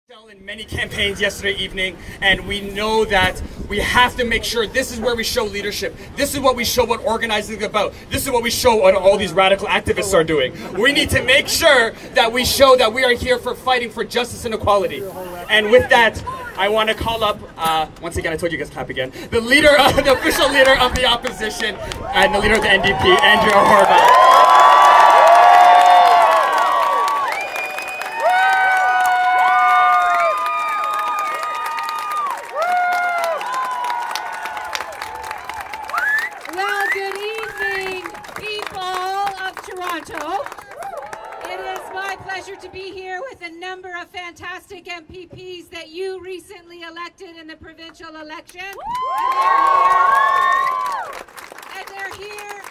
In many campaigns yesterday evening, and we know that we have to make sure this is where we show leadership. This is what we show what organizing is about. This is what we show what all these radical activists are doing. We need to make sure that we show that we are here for fighting for justice and equality. And with that, I want to call up, once again, I told you guys clap again, the official leader of the opposition and the leader of the NDP, Andrea Horwath. It is my pleasure to be here with a number of fantastic MPPs that you recently elected in the provincial election. And they're here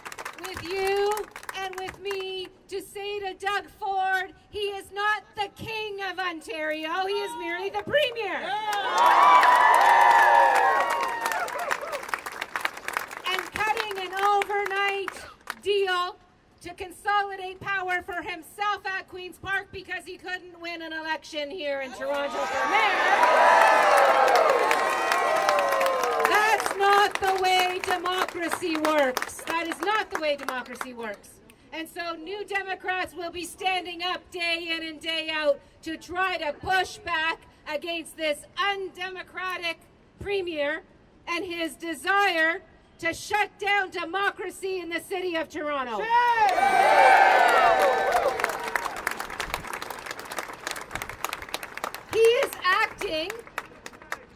with you and with me to say to Doug Ford, he is not the King of Ontario, he is merely the Premier. And cutting an overnight deal to consolidate power for himself at Queen's Park because he couldn't win an election here in Toronto for mayor. That's not the way democracy works. That is not the way democracy works. And so New Democrats will be standing up day in and day out to try to push back against this undemocratic premier and his desire to shut down democracy in the city of Toronto. He is acting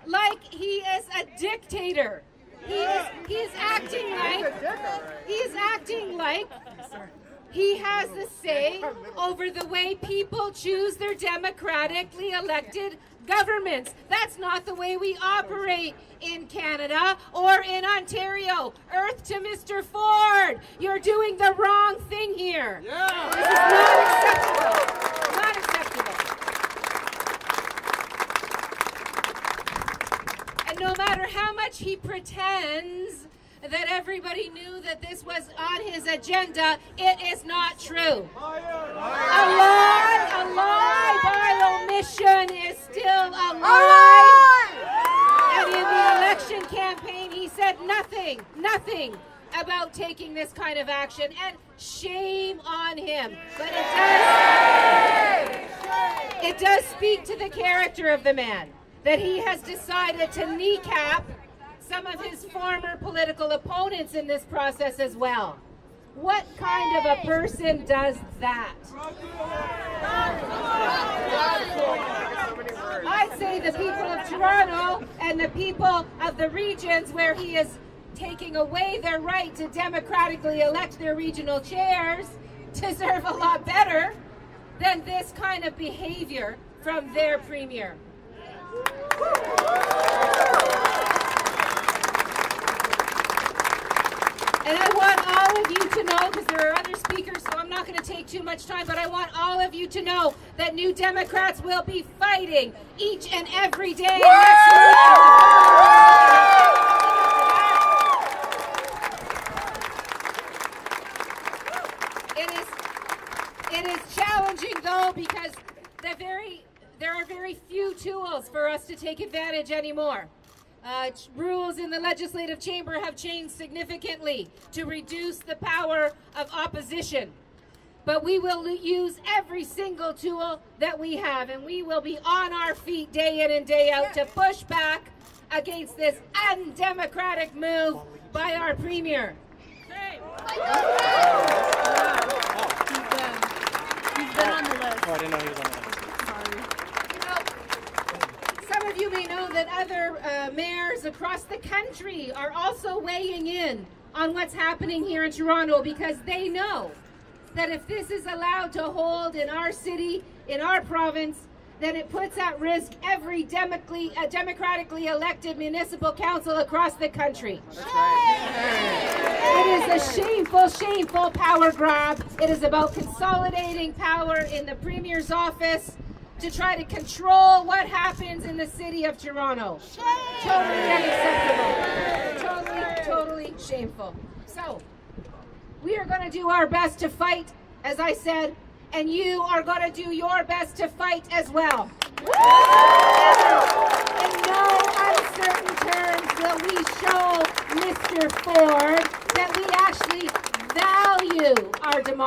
like he is a dictator. He is acting like he has the say over the way people choose their democratically elected governments. That's not the way we operate in Canada or in Ontario. Earth to Mr. Ford. You're doing the wrong thing here. Yeah. This is not acceptable. Not acceptable. And no matter how much he pretends that everybody knew that this was on his agenda, it is not true. A lie by omission is still a lie. And in the election campaign, he said nothing about taking this kind of action, and shame on him. But it does speak to the character of the man that he has decided to kneecap some of his former political opponents in this process as well. What kind of a person does that? I'd say the people of Toronto and the people of the regions where he is taking away their right to democratically elect their regional chairs deserve a lot better than this kind of behavior from their premier. And I want all of you to know, because there are other speakers, so I'm not going to take too much time, but I want all of you to know that New Democrats will be fighting each and every day next week. It is challenging, though, because there are very few tools for us to take advantage anymore. Rules in the legislative chamber have changed significantly to reduce the power of opposition. But we will use every single tool that we have, and we will be on our feet day in and day out to push back against this undemocratic move by our premier. He's been on the list. Oh, I didn't know he was on the list. Some of you may know that other mayors across the country are also weighing in on what's happening here in Toronto, because they know that if this is allowed to hold in our city, in our province, then it puts at risk every democratically elected municipal council across the country. It is a shameful power grab. It is about consolidating power in the Premier's office to try to control what happens in the city of Toronto. Totally unacceptable. Totally shameful. So, we are going to do our best to fight, as I said, and you are going to do your best to fight as well.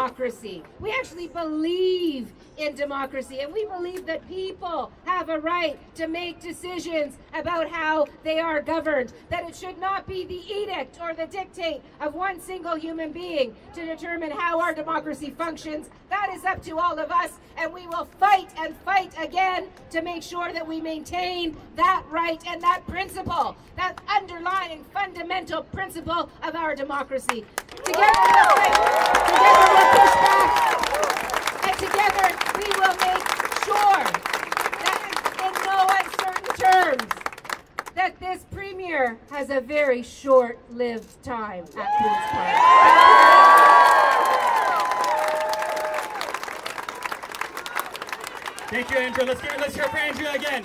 democracy. We actually believe in democracy, and we believe that people have a right to make decisions about how they are governed, that it should not be the edict or the dictate of one single human being to determine how our democracy functions. That is up to all of us, and we will fight and fight again to make sure that we maintain that right and that principle, that underlying fundamental principle of our democracy. Together we'll fight, together we'll push back, and together we will make sure that in no uncertain terms that this premier has a very short-lived time at Queen's Park. Thank you, Andrea. Let's hear it for Andrea again.